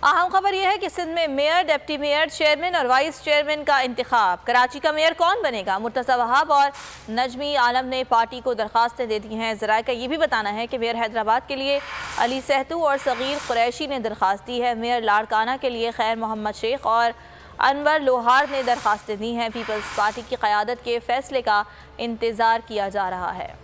अहम खबर यह है कि सिंध में मेयर, डिप्टी मेयर, चेयरमैन और वाइस चेयरमैन का इंतखाब। कराची का मेयर कौन बनेगा? मुर्तज़ा वहाब और नजमी आलम ने पार्टी को दरखास्तें दे दी हैं। ज़राए का ये भी बताना है कि मेयर हैदराबाद के लिए अली सहतू और सगीर कुरैशी ने दरखास्त दी है। मेयर लाड़काना के लिए खैर मोहम्मद शेख और अनवर लोहार ने दरखास्तें दी हैं। पीपल्स पार्टी की क़यादत के फैसले का इंतज़ार किया जा रहा है।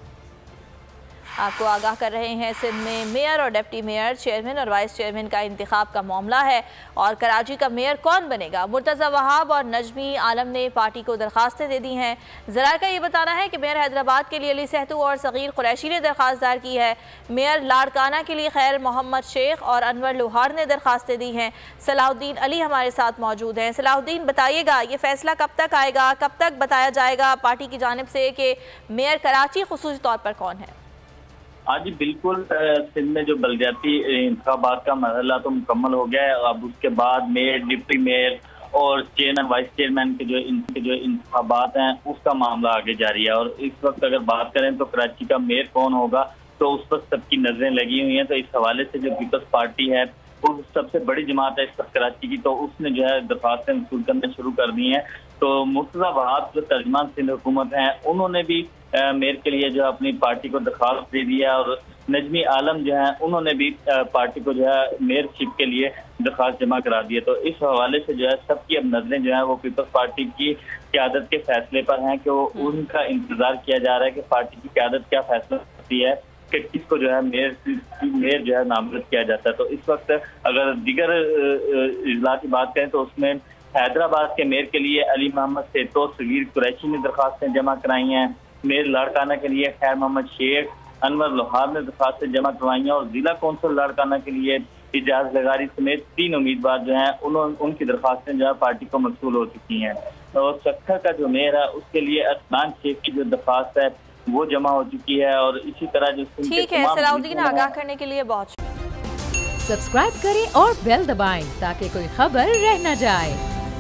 आपको आगाह कर रहे हैं, सिंध में मेयर और डिप्टी मेयर, चेयरमैन और वाइस चेयरमैन का इंतखाब का मामला है। और कराची का मेयर कौन बनेगा? मुर्तज़ा वहाब और नजमी आलम ने पार्टी को दरखास्तें दे दी हैं। ज़राए का ये बताना है कि मेयर हैदराबाद के लिए अली सहतू और सगीर कुरैशी ने दरखास्त दायर की है। मेयर लाड़काना के लिए खैर मोहम्मद शेख और अनवर लोहार ने दरखास्तें दी हैं। सलाहुद्दीन अली हमारे साथ मौजूद हैं। सलाहुद्दीन, बताइएगा ये फैसला कब तक आएगा, कब तक बताया जाएगा पार्टी की जानिब से कि मेयर कराची खुसूसी तौर पर कौन है? हाँ जी, बिल्कुल। सिंध में जो बलदियाती इंतखाबात का मरहला तो मुकम्मल हो गया है। अब उसके बाद मेयर, डिप्टी मेयर और चेयरमैन, वाइस चेयरमैन के जो इंतखाबात हैं उसका मामला आगे जारी है। और इस वक्त अगर बात करें तो कराची का मेयर कौन होगा तो उस पर सबकी नजरें लगी हुई हैं। तो इस हवाले से जो पीपल्स पार्टी है वो सबसे बड़ी जमात है इस वक्त कराची की, तो उसने जो है दरखास्तें वसूल करने शुरू कर दी हैं। तो मुर्तज़ा वहाब जो तर्जुमान सिंध हुकूमत हैं उन्होंने भी मेयर के लिए जो अपनी पार्टी को दरखास्त दे दिया और नजमी आलम जो है उन्होंने भी पार्टी को जो है मेयरशिप के लिए दरखास्त जमा करा दी है। तो इस हवाले से जो है सबकी अब नजरें जो है वो पीपल्स पार्टी की क़यादत के फैसले पर हैं कि वो उनका इंतजार किया जा रहा है कि पार्टी की क़यादत क्या फैसला करती है कि किसको जो है मेयर जो है नामजद किया जाता है। तो इस वक्त अगर दीगर इजलास की बात करें तो उसमें हैदराबाद के मेयर के लिए अली मोहम्मद सेतो और सगीर कुरैशी ने दरखास्तें जमा कराई हैं। मेयर लाड़काना के लिए खैर मोहम्मद शेख, अनवर लोहार ने दरखास्तें जमा करवाई हैं। और जिला कौंसिल लाड़काना के लिए इजाज लगारी समेत 3 उम्मीदवार जो हैं उनकी दरखास्तें जो है पार्टी को मौसूल हो चुकी हैं। और सक्खर का जो मेयर है उसके लिए अदनान शेख की जो दरखास्त है वो जमा हो चुकी है। और इसी तरह जो ठीक है, सलाहुद्दीन आगाह करने के लिए बहुत सब्सक्राइब करें और बेल दबाएं ताकि कोई खबर रह न जाए।